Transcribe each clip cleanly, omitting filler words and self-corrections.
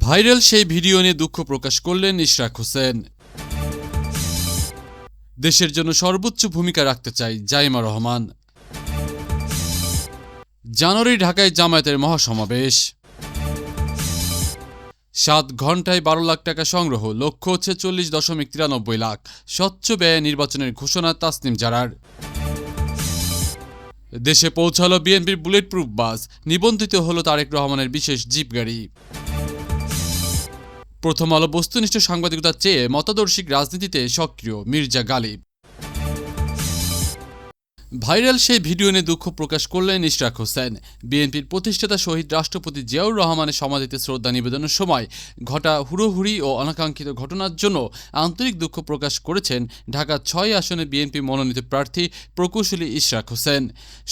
Viral সেই video নিয়ে দুঃখ প্রকাশ করলেন ইশরাক হোসেন। দেশের জন্য সর্বোচ্চ ভূমিকা রাখতে চাই জাইমা রহমান। জানুয়ারি ঢাকায় জামায়াতের মহাসমাবেশ। 7 ঘন্টায় 12 লাখ টাকা সংগ্রহ, লক্ষ্য হচ্ছে 40.93 লাখ। স্বচ্ছ ব্যয়ে নির্বাচনের ঘোষণা তাসনিম জারার। দেশে পৌঁছালো বিএনপির বুলেট প্রুফ বাস, নিবন্ধিত হলো তারেক রহমানের বিশেষ জিপ গাড়ি। প্রথম আলো বস্তুনিষ্ঠ সাংবাদিকতা চেয়ে মতাদর্শিক রাজনীতিতে সক্রিয় মির্জা গালিব। ভাইরাল সেই ভিডিও নিয়ে দুঃখ প্রকাশ করলেন ইশরাক হোসেন। বিএনপির প্রতিষ্ঠাতা শহীদ রাষ্ট্রপতি জিয়াউর রহমানের সমাধিতে শ্রদ্ধা নিবেদনের সময় ঘটা হুড়োহুড়ি ও অনাকাঙ্ক্ষিত ঘটনার জন্য আন্তরিক দুঃখ প্রকাশ করেছেন ঢাকা 6 আসনে বিএনপি মনোনীত প্রার্থী প্রকৌশলী ইশরাক হোসেন।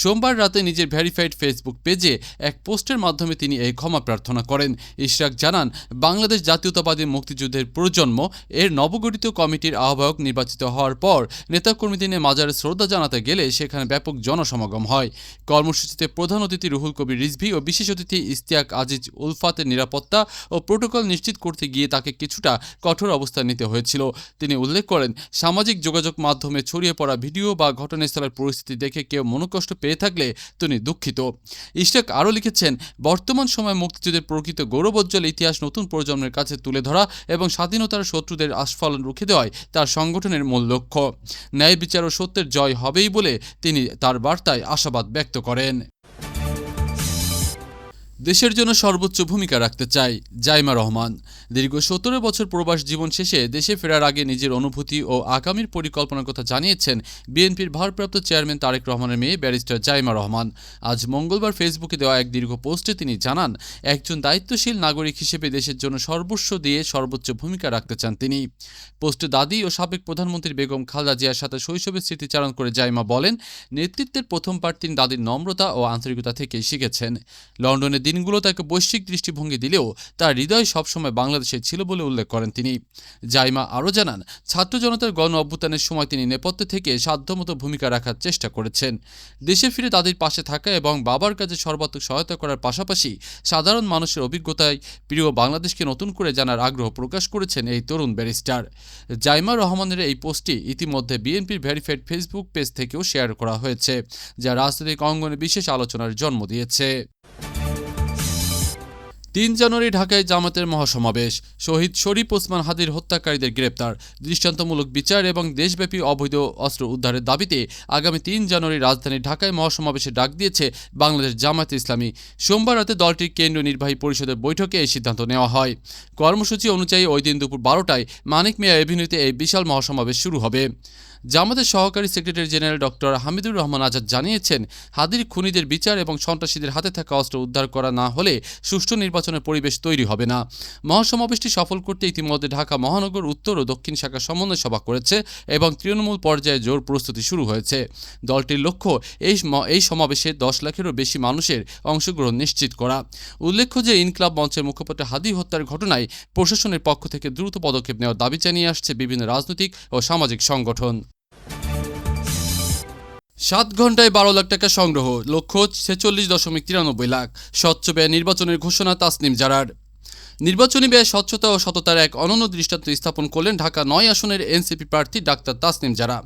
সোমবার রাতে নিজের ভেরিফাইড ফেসবুক পেজে এক পোস্টের মাধ্যমে তিনি এই ক্ষমা প্রার্থনা করেন। ইশরাক জানান, বাংলাদেশ জাতীয়তাবাদী মুক্তিযুদ্ধের প্রজন্ম এর নবগঠিত কমিটির আহ্বায়ক নির্বাচিত হওয়ার পর নেতাকর্মীদের নিয়ে মাজারে শ্রদ্ধা জানাতে গেলে সেখানে ব্যাপক জনসমাগম হয়। কর্মসূচিতে প্রধান অতিথি রুহুল কবির রিজভী ও বিশেষ অতিথি ইশতিয়াক আজিজ উলফাতের নিরাপত্তা ও প্রোটোকল নিশ্চিত করতে গিয়ে তাকে কিছুটা কঠোর অবস্থান নিতে হয়েছিল। তিনি উল্লেখ করেন, সামাজিক যোগাযোগ মাধ্যমে ছড়িয়ে পড়া ভিডিও বা ঘটনাস্থলের পরিস্থিতি দেখে কেউ মনোকষ্ট পেয়ে থাকলে তিনি দুঃখিত। ইশতিয়াক আরও লিখেছেন, বর্তমান সময়ে মুক্তিযুদ্ধের প্রকৃত গৌরবোজ্জ্বল ইতিহাস নতুন প্রজন্মের কাছে তুলে ধরা এবং স্বাধীনতার শত্রুদের আস্ফালন রুখে দেওয়াই তার সংগঠনের মূল লক্ষ্য। ন্যায় বিচার ও সত্যের জয় হবেই বলে তিনি তার বার্তায় আশাবাদ ব্যক্ত করেন। দেশের জন্য সর্বোচ্চ ভূমিকা রাখতে চাই জাইমা রহমান। দীর্ঘ 17 বছর প্রবাস জীবন শেষে দেশে ফেরার আগে নিজের অনুভূতি ও আগামীর পরিকল্পনার কথা জানিয়েছেন বিএনপির ভারপ্রাপ্ত চেয়ারম্যান তারেক রহমানের মেয়ে ব্যারিস্টার জাইমা রহমান। আজ মঙ্গলবার ফেসবুকে দেওয়া এক দীর্ঘ পোস্টে তিনি জানান, একজন দায়িত্বশীল নাগরিক হিসেবে দেশের জন্য সর্বস্ব দিয়ে সর্বোচ্চ ভূমিকা রাখতে চান তিনি। পোস্টে দাদি ও সাবেক প্রধানমন্ত্রী বেগম খালেদা জিয়ার সাথে শৈশবের স্মৃতিচারণ করে জাইমা বলেন, নেতৃত্বের প্রথম পাঠ তিনি দাদির নম্রতা ও আন্তরিকতা থেকেই শিখেছেন। লন্ডনের দিনগুলো তাকে বৈশ্বিক দৃষ্টিভঙ্গি দিলেও তার হৃদয় সবসময় বাংলাদেশে ছিল বলে উল্লেখ করেন তিনি। জাইমা আরও জানান, ছাত্র জনতার গণ অভ্যুত্থানের সময় তিনি নেপথ্যে থেকে সাধ্যমতো ভূমিকা রাখার চেষ্টা করেছেন। দেশে ফিরে তাদের পাশে থাকা এবং বাবার কাজে সর্বাত্মক সহায়তা করার পাশাপাশি সাধারণ মানুষের অভিজ্ঞতায় প্রিয় বাংলাদেশকে নতুন করে জানার আগ্রহ প্রকাশ করেছেন এই তরুণ ব্যারিস্টার। জাইমা রহমানের এই পোস্টটি ইতিমধ্যে বিএনপির ভেরিফাইড ফেসবুক পেজ থেকেও শেয়ার করা হয়েছে, যা রাজনৈতিক অঙ্গনে বিশেষ আলোচনার জন্ম দিয়েছে। 3 জানুয়ারি ঢাকায় জামায়াতের মহাসমাবেশ। শহীদ শরীফ ওসমান হাদির হত্যাকারীদের গ্রেপ্তার, দৃষ্টান্তমূলক বিচার এবং দেশব্যাপী অবৈধ অস্ত্র উদ্ধারের দাবিতে আগামী 3 জানুয়ারি রাজধানী ঢাকায় মহাসমাবেশে ডাক দিয়েছে বাংলাদেশ জামায়াতে ইসলামী। সোমবার রাতে দলটির কেন্দ্রীয় নির্বাহী পরিষদের বৈঠকে এই সিদ্ধান্ত নেওয়া হয়। কর্মসূচি অনুযায়ী ওই দিন দুপুর 12টায় মানিক মিয়া এভিনিউতে এই বিশাল মহাসমাবেশ শুরু হবে। জামায়াতের সহকারী secretary general doctor Hamidur Rahman Azad জানিয়েছেন, হাদির খুনিদের বিচার এবং সন্ত্রাসীদের হাতে থাকা অস্ত্র উদ্ধার করা না হলে সুষ্ঠু নির্বাচনের পরিবেশ তৈরি হবে না। মহাসমাবেশটি সফল করতে ইতিমধ্যে ঢাকা মহানগর উত্তর ও দক্ষিণ শাখা সমন্বয় সভা করেছে এবং তৃণমূল পর্যায়ে জোর প্রস্তুতি শুরু হয়েছে। দলটির লক্ষ্য এই সমাবেশে 10 লাখেরও বেশি মানুষের অংশগ্রহণ নিশ্চিত করা। উল্লেখ্য যে ইনকলাব মঞ্চের মুখপাত্র হাদি হত্যার ঘটনায় প্রশাসনের পক্ষ থেকে দ্রুত পদক্ষেপ নেওয়ার দাবি জানিয়ে আসছে বিভিন্ন রাজনৈতিক ও সামাজিক সংগঠন। 7 ঘন্টায় 12 লাখ টাকা সংগ্রহ, লক্ষ্য 46.93 লাখ। স্বচ্ছ ব্যয় নির্বাচনের ঘোষণা তাসনিম জারার। নির্বাচনী ব্যয় স্বচ্ছতা ও সততার এক অনন্য দৃষ্টান্ত স্থাপন করলেন ঢাকা 9 আসনের এনসিপি প্রার্থী ডাক্তার তাসনিম জারা।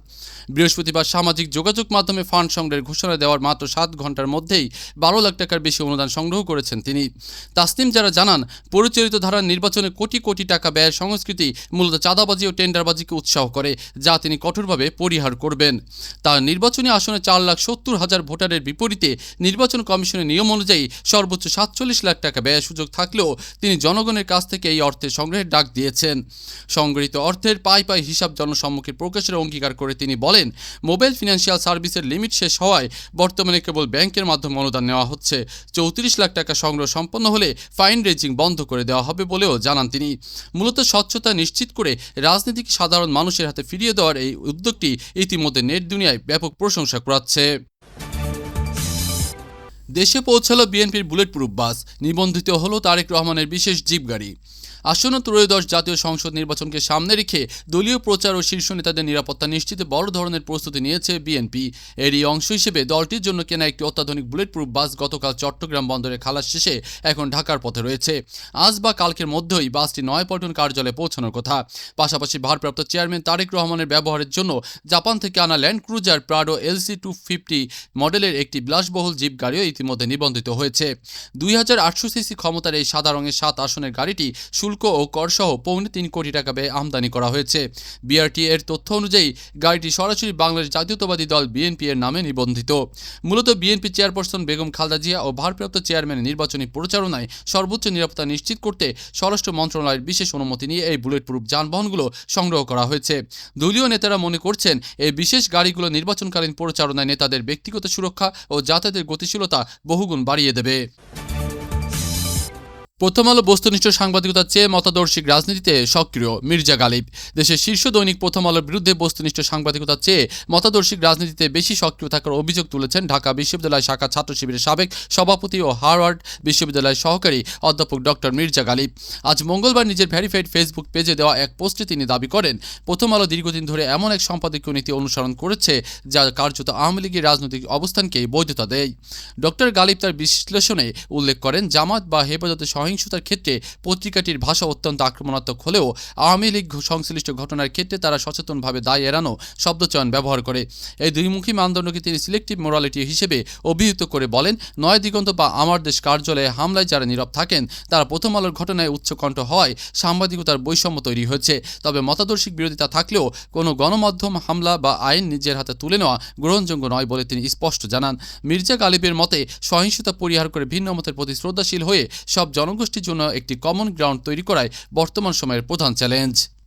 বৃহস্পতিবার সামাজিক যোগাযোগ মাধ্যমে ফান্ড সংগ্রহের ঘোষণা দেওয়ার মাত্র 7 ঘন্টার মধ্যেই 12 লাখ টাকার বেশি অনুদান সংগ্রহ করেছেন তিনি। তাসনিম জারা জানান, পরিচালিত ধারার নির্বাচনে কোটি কোটি টাকা ব্যয়ের সংস্কৃতি মূলত চাঁদাবাজি ও টেন্ডারবাজিকে উৎসাহ করে, যা তিনি কঠোরভাবে পরিহার করবেন। তার নির্বাচনী আসনে 4,70,000 ভোটারের বিপরীতে নির্বাচন কমিশনের নিয়ম অনুযায়ী সর্বোচ্চ 47 লাখ টাকা ব্যয়ের সুযোগ থাকলেও তিনি জনগণের কাছ থেকে এই অর্থের সংগ্রহের ডাক দিয়েছেন। সংগৃহীত অর্থের পাই হিসাব জনসম্মুখে প্রকাশের অঙ্গীকার করে তিনি বলেন, মোবাইল ফিনান্সিয়াল সার্ভিসের লিমিট শেষ হওয়ায় বর্তমানে কেবল ব্যাংকের মাধ্যমে অনুদান নেওয়া হচ্ছে। 34 লাখ টাকা সংগ্রহ সম্পন্ন হলে ফাইন রেজিং বন্ধ করে দেওয়া হবে বলেও জানান তিনি। মূলত স্বচ্ছতা নিশ্চিত করে রাজনীতিকে সাধারণ মানুষের হাতে ফিরিয়ে দেওয়ার এই উদ্যোগটি ইতিমধ্যে নেট দুনিয়ায় ব্যাপক প্রশংসা কুড়াচ্ছে। দেশে পৌঁছালো বিএনপির বুলেট প্রুফ বাস, নিবন্ধিত হলো তারেক রহমানের বিশেষ জিপ গাড়ি। আসন্ন ত্রয়োদশ জাতীয় সংসদ নির্বাচনকে সামনে রেখে দলীয় প্রচার ও শীর্ষ নেতাদের নিরাপত্তা নিশ্চিতে বড় ধরনের প্রস্তুতি নিয়েছে বিএনপি। এরই অংশ হিসেবে দলটির জন্য কেনা একটি অত্যাধুনিক বুলেট প্রুফ বাস গতকাল চট্টগ্রাম বন্দরে খালাস শেষে এখন ঢাকার পথে রয়েছে। আজ বা কালকের মধ্যেই বাসটি নয়াপল্টন কার্যালয়ে পৌঁছানোর কথা। পাশাপাশি ভারপ্রাপ্ত চেয়ারম্যান তারেক রহমানের ব্যবহারের জন্য জাপান থেকে আনা ল্যান্ড ক্রুজার প্রাডো LC 250 মডেলের একটি বিলাসবহুল জিপ গাড়িও ইতিমধ্যে নিবন্ধিত হয়েছে। 2800 সিসি ক্ষমতার এই সাদা রঙের 7 আসনের গাড়িটি শুল্ক ও করসহ 3.25 কোটি টাকা ব্যয়ে আমদানি করা হয়েছে। বিআরটি এর তথ্য অনুযায়ী গাড়িটি সরাসরি বাংলাদেশ জাতীয়তাবাদী দল বিএনপি এর নামে নিবন্ধিত। মূলত বিএনপি চেয়ারপারসন বেগম খালেদা জিয়া ও ভারপ্রাপ্ত চেয়ারম্যানের নির্বাচনী প্রচারণায় সর্বোচ্চ নিরাপত্তা নিশ্চিত করতে স্বরাষ্ট্র মন্ত্রণালয়ের বিশেষ অনুমতি নিয়ে এই বুলেট প্রুফ যানবাহনগুলো সংগ্রহ করা হয়েছে। দলীয় নেতারা মনে করছেন এই বিশেষ গাড়িগুলো নির্বাচনকালীন প্রচারণায় নেতাদের ব্যক্তিগত সুরক্ষা ও যাতায়াতের গতিশীলতা বহুগুণ বাড়িয়ে দেবে। প্রথম আলো বস্তুনিষ্ঠ সাংবাদিকতার চেয়ে মতাদর্শিক রাজনীতিতে সক্রিয় মির্জা গালিব। দেশের শীর্ষ দৈনিক প্রথম আলোর বিরুদ্ধে বস্তুনিষ্ঠ সাংবাদিকতার চেয়ে মতাদর্শিক রাজনীতিতে বেশি সক্রিয় থাকার অভিযোগ তুলেছেন ঢাকা বিশ্ববিদ্যালয় শাখা ছাত্র শিবিরের সাবেক সভাপতি ও হার্ভার্ড বিশ্ববিদ্যালয়ের সহকারী অধ্যাপক ডক্টর মির্জা গালিব। আজ মঙ্গলবার নিজের ভেরিফাইড ফেসবুক পেজে দেওয়া এক পোস্টে তিনি দাবি করেন, প্রথম আলো দীর্ঘদিন ধরে এমন এক সম্পাদকীয় নীতি অনুসরণ করেছে যা কার্যত আওয়ামী লীগের রাজনৈতিক অবস্থানকে বৈধতা দেয়। ডক্টর গালিব তার বিশ্লেষণে উল্লেখ করেন, জামাত বা হেফাজতে সহিংসতার ক্ষেত্রে পত্রিকাটির ভাষা অত্যন্ত আক্রমণাত্মক হলেও আওয়ামী লীগ সংশ্লিষ্ট ঘটনার ক্ষেত্রে তারা সচেতনভাবে দায় এড়ানো শব্দচয়ন ব্যবহার করে। এই দুইমুখী মানদণ্ডকে তিনি সিলেক্টিভ মোরালিটি হিসেবে অভিহিত করে বলেন, নয় দিগন্ত বা আমার দেশ কার্যালয়ে হামলায় যারা নীরব থাকেন তারা প্রথম আলোর ঘটনায় উচ্চকণ্ঠ হওয়ায় সাংবাদিকতার বৈষম্য তৈরি হয়েছে। তবে মতাদর্শিক বিরোধিতা থাকলেও কোনো গণমাধ্যম হামলা বা আইন নিজের হাতে তুলে নেওয়া গ্রহণযোগ্য নয় বলে তিনি স্পষ্ট জানান। মির্জা গালিবের মতে সহিংসতা পরিহার করে ভিন্ন মতের প্রতি শ্রদ্ধাশীল হয়ে সব জনগোষ্ঠীর জন্য একটি কমন গ্রাউন্ড তৈরি করাই বর্তমান সময়ের প্রধান চ্যালেঞ্জ।